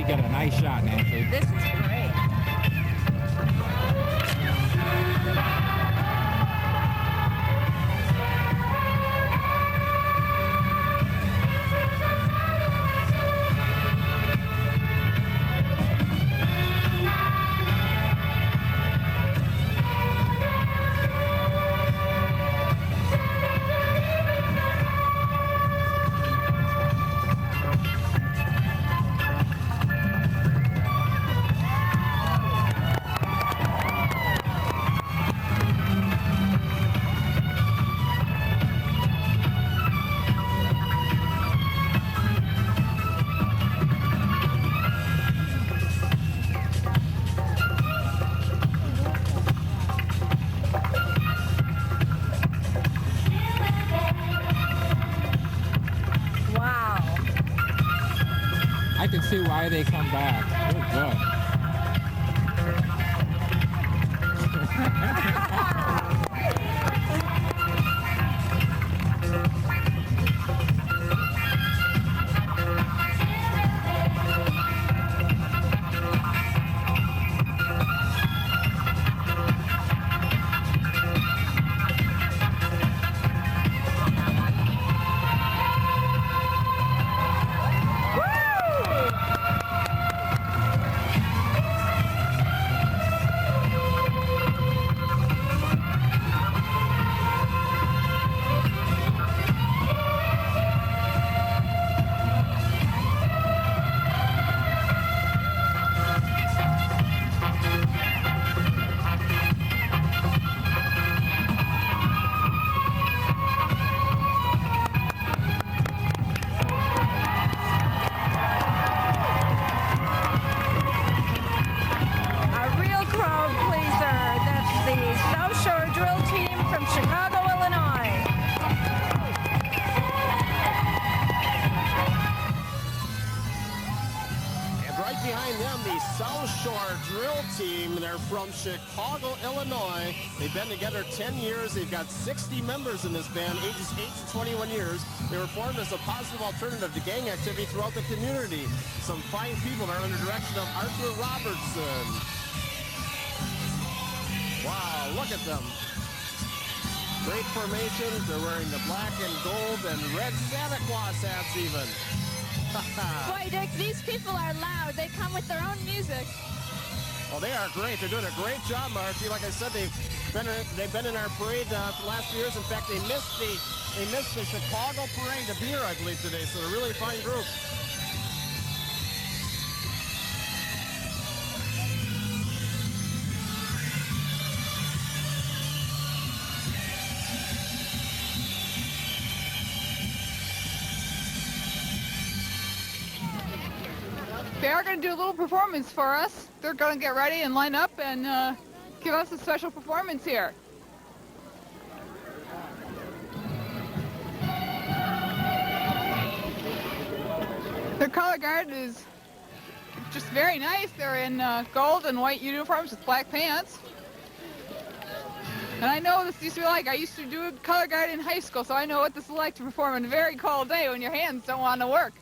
we get a nice shot, Nancy. This is great. I can see why they come back. They're good. From Chicago, Illinois. They've been together 10 years. They've got 60 members in this band, ages 8 to 21 years. They were formed as a positive alternative to gang activity throughout the community. Some fine people are under the direction of Arthur Robertson. Wow, look at them. Great formations. They're wearing the black and gold and red Santa Claus hats even. Boy, Dick, these people are loud. They come with their own music. Well, they are great. They're doing a great job, Marji. Like I said, they've been in our parade for the last few years. In fact, they missed the Chicago parade to be here, I believe, today. So they're a really fine group. They are going to do a little performance for us. They're going to get ready and line up and give us a special performance here. Their color guard is just very nice. They're in gold and white uniforms with black pants. And I know this used to be like, I used to do a color guard in high school, so I know what this is like to perform on a very cold day when your hands don't want to work.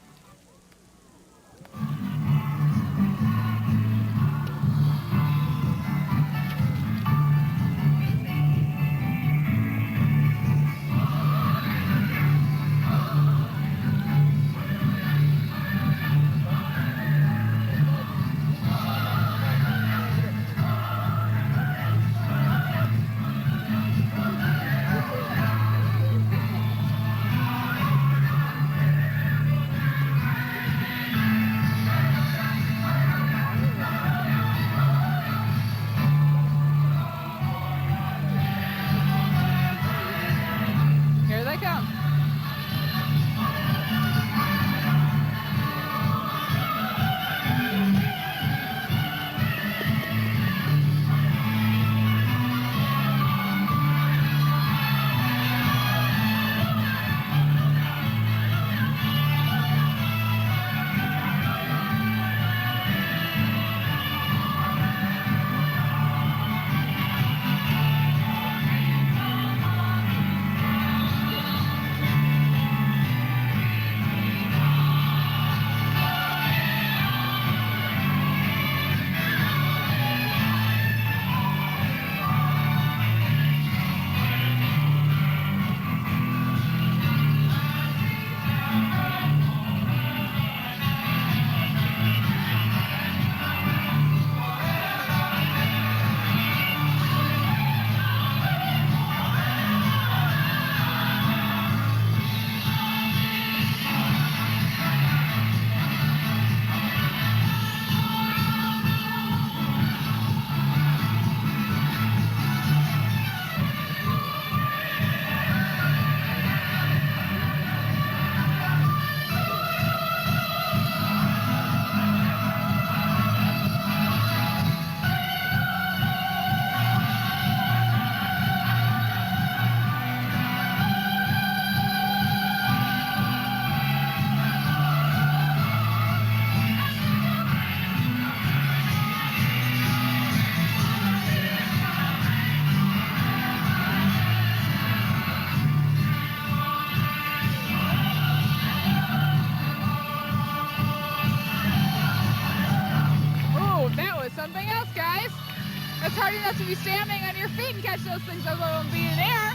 hard enough to be standing on your feet and catch those things, let alone be in air.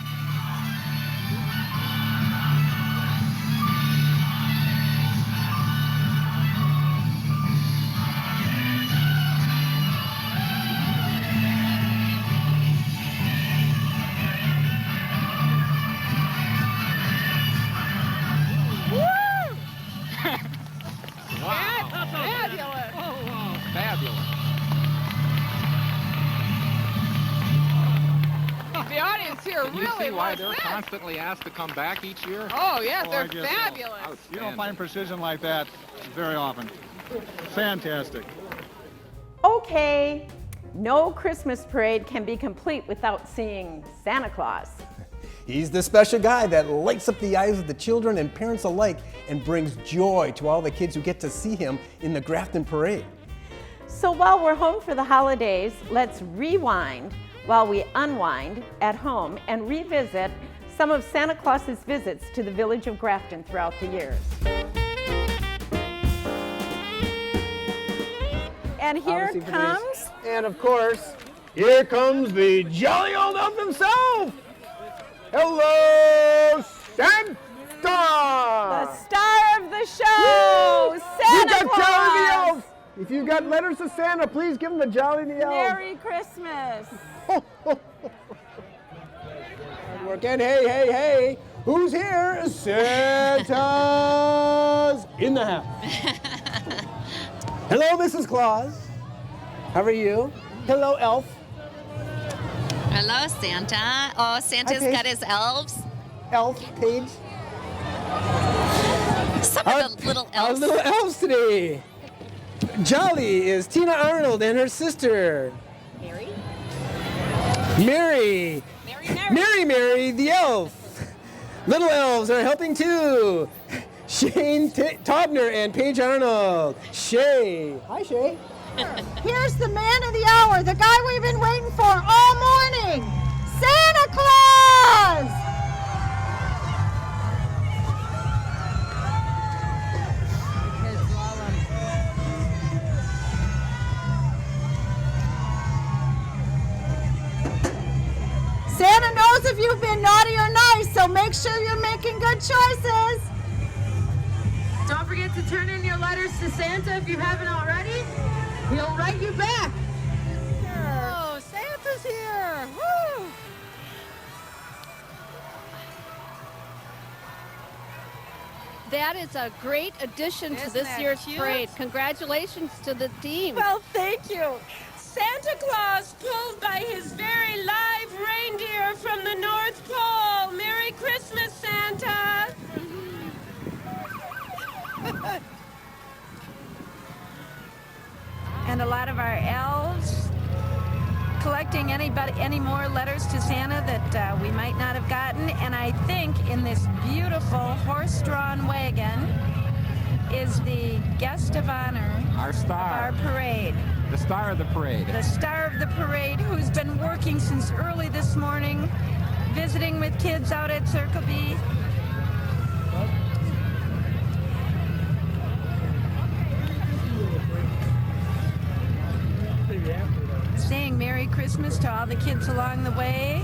Fabulous. Oh, wow. Fabulous. The audience here Can you really see why loves they're this. constantly asked to come back each year? Oh, yes, I they're guess so. fabulous. You don't find precision like that very often. Fantastic. Okay, no Christmas parade can be complete without seeing Santa Claus. He's the special guy that lights up the eyes of the children and parents alike and brings joy to all the kids who get to see him in the Grafton parade. So while we're home for the holidays, let's rewind while we unwind at home and revisit some of Santa Claus's visits to the village of Grafton throughout the years. And here comes, and of course, here comes the jolly old elf himself. Hello, Santa! the star of the show, You Santa got Claus! Jolly the Elf. If you got letters to Santa, please give him the Jolly the Elf. Merry Christmas! Hard work. And hey, who's here? Santa's in the house. Hello, Mrs. Claus. How are you? Hello, Elf. Hello, Santa. Oh, Santa's Paige. got his elves. Elf, Paige. Some of the little Our elves. little elves today. Jolly is Tina Arnold and her sister. Mary the elf. Little elves are helping too. Shane Tobner and Paige Arnold. Shay. Hi, Shay. Here's the man of the hour, the guy we've been waiting for all morning, Santa Claus! Santa knows if you've been naughty or nice, so make sure you're making good choices. Don't forget to turn in your letters to Santa if you haven't already. He'll write you back. Oh, Santa's here! Woo! That is a great addition to this year's parade. Congratulations to the team. Well, thank you. Santa Claus pulled by his very live reindeer from the North Pole. Merry Christmas, Santa! And a lot of our elves collecting any more letters to Santa that we might not have gotten. And I think in this beautiful horse-drawn wagon is the guest of honor Our of star. our parade. The star of the parade. The star of the parade, who's been working since early this morning, visiting with kids out at Circle B. Saying Merry Christmas to all the kids along the way.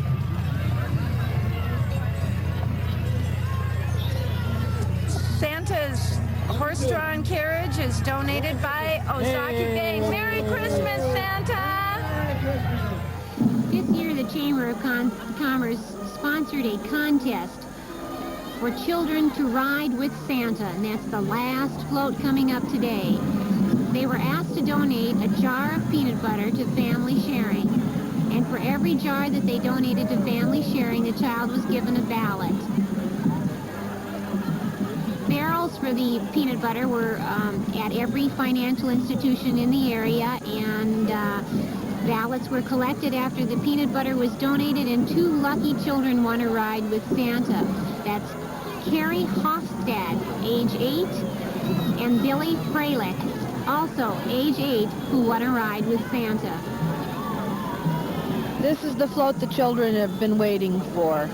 Santa's horse-drawn carriage is donated by Ozaki Bank. Merry Christmas, Santa! This year, the Chamber of Commerce sponsored a contest for children to ride with Santa, and that's the last float coming up today. They were asked to donate a jar of peanut butter to Family Sharing, and for every jar that they donated to Family Sharing, the child was given a ballot. Barrels for the peanut butter were at every financial institution in the area, and ballots were collected after the peanut butter was donated, and 2 lucky children won a ride with Santa. That's Carrie Hofstad, age 8, and Billy Freilich, also age 8, who won a ride with Santa. This is the float the children have been waiting for.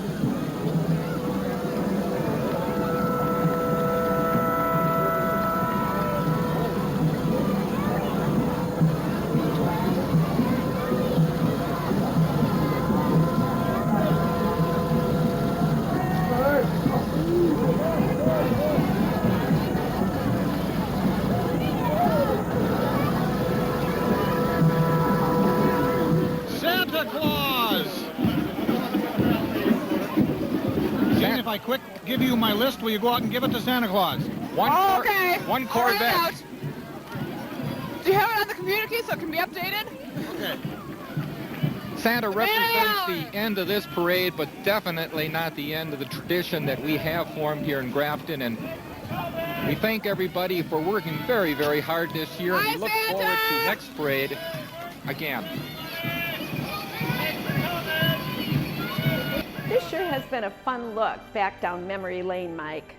give you my list. Will you go out and give it to Santa Claus? Okay. One I'll write it Corvette. out. Do you have it on the communique so it can be updated? Okay. Santa represents the end of this parade, but definitely not the end of the tradition that we have formed here in Grafton. And we thank everybody for working very, very hard this year. And we look forward to next parade again. This sure has been a fun look back down memory lane, Mike.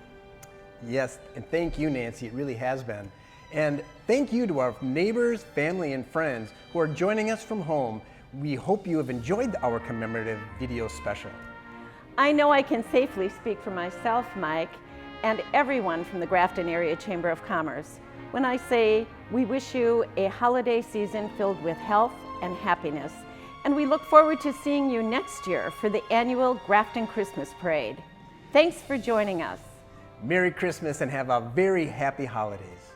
Yes, and thank you, Nancy. It really has been. And thank you to our neighbors, family, and friends who are joining us from home. We hope you have enjoyed our commemorative video special. I know I can safely speak for myself, Mike, and everyone from the Grafton Area Chamber of Commerce when I say we wish you a holiday season filled with health and happiness. And we look forward to seeing you next year for the annual Grafton Christmas Parade. Thanks for joining us. Merry Christmas and have a very happy holidays.